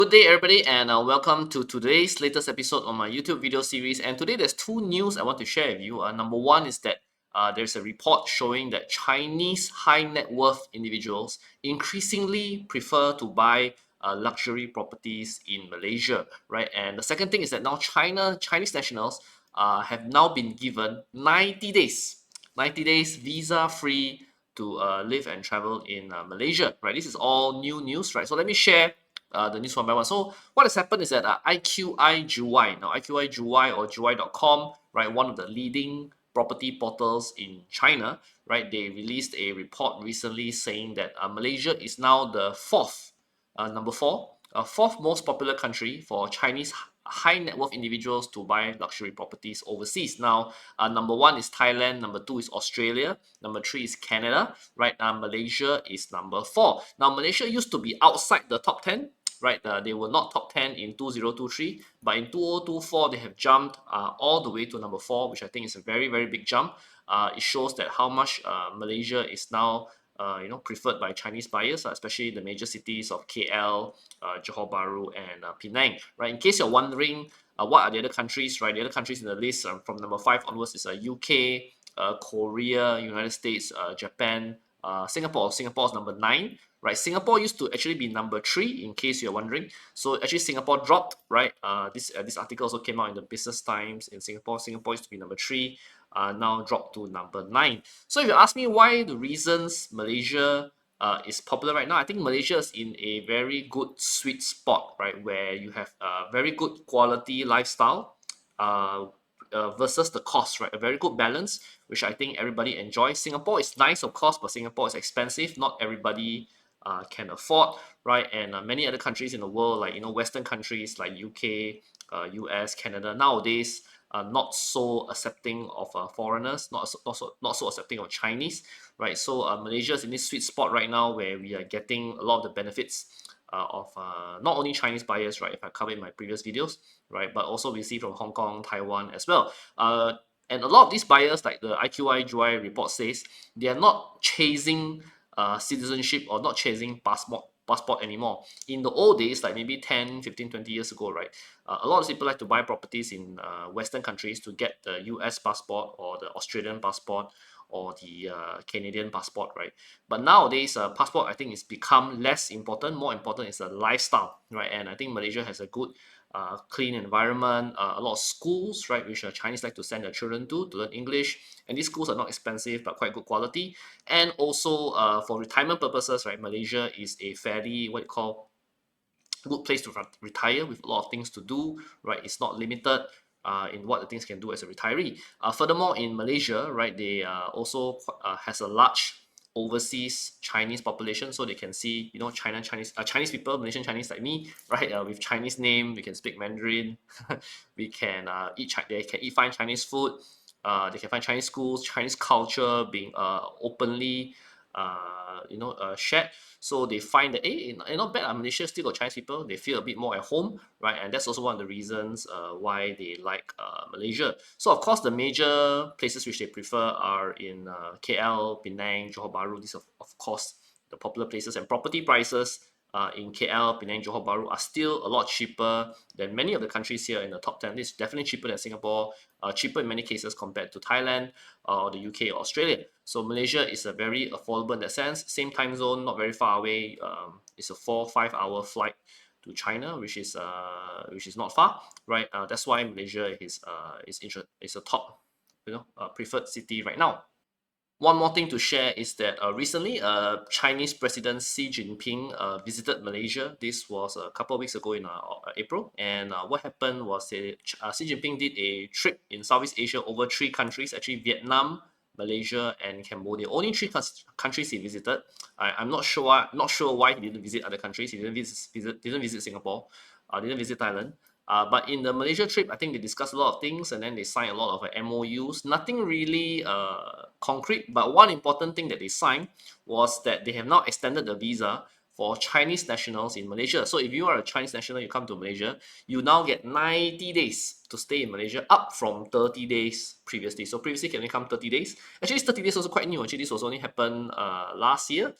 Good day, everybody, and welcome to today's latest episode on my YouTube video series. And today, there's two news I want to share with you. Number one is that there's a report showing that Chinese high net worth individuals increasingly prefer to buy luxury properties in Malaysia, right? And the second thing is that now Chinese nationals have now been given 90 days visa free to live and travel in Malaysia, right? This is all new news, right? So let me share the news one by one. So what has happened is that IQI Juwai, now IQI Juwai or Juwai.com, right, one of the leading property portals in China, right, they released a report recently saying that Malaysia is now the fourth most popular country for Chinese high net worth individuals to buy luxury properties overseas. Now, number one is Thailand, number two is Australia, number three is Canada, right? Malaysia is number four. Now, Malaysia used to be outside the top 10, right? They were not top 10 in 2023, but in 2024, they have jumped all the way to number four, which I think is a very, very big jump. It shows that how much Malaysia is now preferred by Chinese buyers, especially the major cities of KL, Johor Bahru, and Penang. Right. In case you're wondering, what are the other countries? Right. The other countries in the list from number five onwards is UK, Korea, United States, Japan, Singapore. Singapore is number nine. Right. Singapore used to actually be number three. In case you're wondering, so actually Singapore dropped. Right. This article also came out in the Business Times in Singapore. Singapore used to be number three. Now dropped to number nine. So if you ask me why the reasons Malaysia is popular right now, I think Malaysia is in a very good sweet spot, right, where you have a very good quality lifestyle versus the cost, right, a very good balance, which I think everybody enjoys. Singapore is nice, of course, but Singapore is expensive. Not everybody can afford, right, and many other countries in the world, like Western countries like UK, US, Canada, nowadays not so accepting of foreigners, not so accepting of Chinese, right? So Malaysia is in this sweet spot right now where we are getting a lot of the benefits of not only Chinese buyers, right? If I covered in my previous videos, right, but also we see from Hong Kong, Taiwan as well. And a lot of these buyers, like the IQI July report says, they are not chasing citizenship or not chasing passport anymore. In the old days, like maybe 10, 15, 20 years ago, right, a lot of people like to buy properties in Western countries to get the US passport or the Australian passport or the Canadian passport, right? But nowadays, passport I think is become less important. More important is the lifestyle, right? And I think Malaysia has a good, clean environment, a lot of schools, right, which Chinese like to send their children to learn English. And these schools are not expensive but quite good quality. And also for retirement purposes, right, Malaysia is a fairly what you call good place to retire with a lot of things to do, right? It's not limited in what the things can do as a retiree. Furthermore, in Malaysia, right, they also has a large overseas Chinese population, so they can see Chinese people, Malaysian Chinese like me, right, with Chinese name, we can speak Mandarin, we can they can eat fine Chinese food, they can find Chinese schools, Chinese culture being openly shared. So they find that not bad. Malaysia still got Chinese people. They feel a bit more at home, right? And that's also one of the reasons why they like Malaysia. So of course, the major places which they prefer are in KL, Penang, Johor Bahru. These are of course the popular places, and property prices in KL, Penang, Johor Bahru are still a lot cheaper than many of the countries here in the top 10. This is definitely cheaper than Singapore, cheaper in many cases compared to Thailand or the UK or Australia. So Malaysia is a very affordable in that sense. Same time zone, not very far away. It's a 4-5 hour flight to China, which is not far, right? That's why Malaysia is a top preferred city right now. One more thing to share is that recently, Chinese President Xi Jinping visited Malaysia. This was a couple of weeks ago in April. And what happened was Xi Jinping did a trip in Southeast Asia over three countries, actually Vietnam, Malaysia, and Cambodia. Only three countries he visited. I'm not sure why he didn't visit other countries. He didn't visit Singapore, didn't visit Thailand. But in the Malaysia trip, I think they discussed a lot of things, and then they signed a lot of MOUs. Nothing really concrete, but one important thing that they signed was that they have now extended the visa for Chinese nationals in Malaysia. So if you are a Chinese national, you come to Malaysia, you now get 90 days to stay in Malaysia, up from 30 days previously. So previously can only come 30 days. Actually, this 30 days also quite new. Actually, this was only happened last year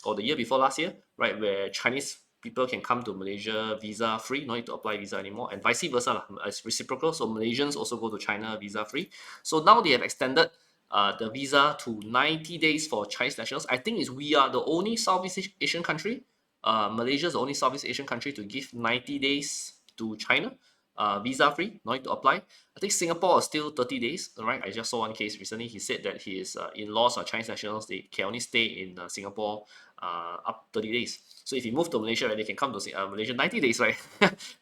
or the year before last year, right, where Chinese people can come to Malaysia visa free, no need to apply visa anymore, and vice versa lah. It's reciprocal. So Malaysians also go to China visa free. So now they have extended the visa to 90 days for Chinese nationals. I think is we are the only Southeast Asian country. Malaysia is the only Southeast Asian country to give 90 days to China, visa free, no need to apply. I think Singapore is still 30 days, right? I just saw one case recently. He said that his in-laws are Chinese nationals. They can only stay in Singapore up 30 days. So if you move to Malaysia, right, they can come to Malaysia 90 days, right?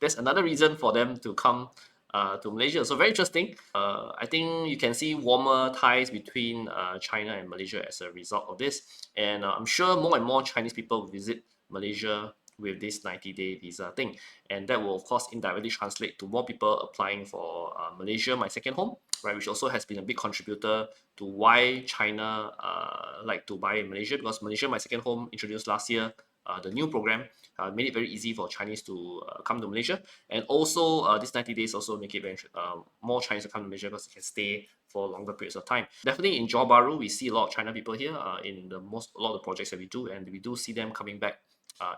That's another reason for them to come to Malaysia. So very interesting. I think you can see warmer ties between China and Malaysia as a result of this. And I'm sure more and more Chinese people will visit Malaysia with this 90-day visa thing. And that will, of course, indirectly translate to more people applying for Malaysia, my second home, right, which also has been a big contributor to why China like to buy in Malaysia, because Malaysia, my second home, introduced last year the new program, made it very easy for Chinese to come to Malaysia. And also, this 90 days also make it very more Chinese to come to Malaysia because they can stay for longer periods of time. Definitely in Johor Bahru, we see a lot of China people here in a lot of the projects that we do, and we do see them coming back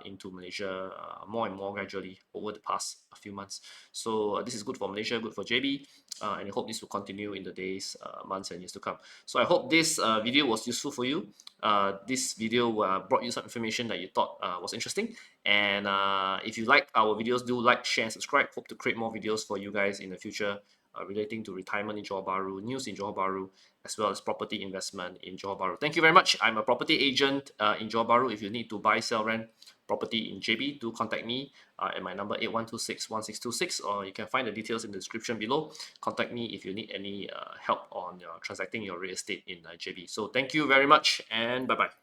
into Malaysia more and more gradually over the past few months. So this is good for Malaysia, good for JB, and I hope this will continue in the days, months, and years to come. So I hope this video was useful for you. This video brought you some information that you thought was interesting. And if you like our videos, do like, share, and subscribe. Hope to create more videos for you guys in the future relating to retirement in Johor Bahru, news in Johor Bahru, as well as property investment in Johor Bahru. Thank you very much. I'm a property agent in Johor Bahru. If you need to buy, sell, rent property in JB, do contact me at my number 81261626, or you can find the details in the description below. Contact me if you need any help on transacting your real estate in JB. So thank you very much, and bye bye.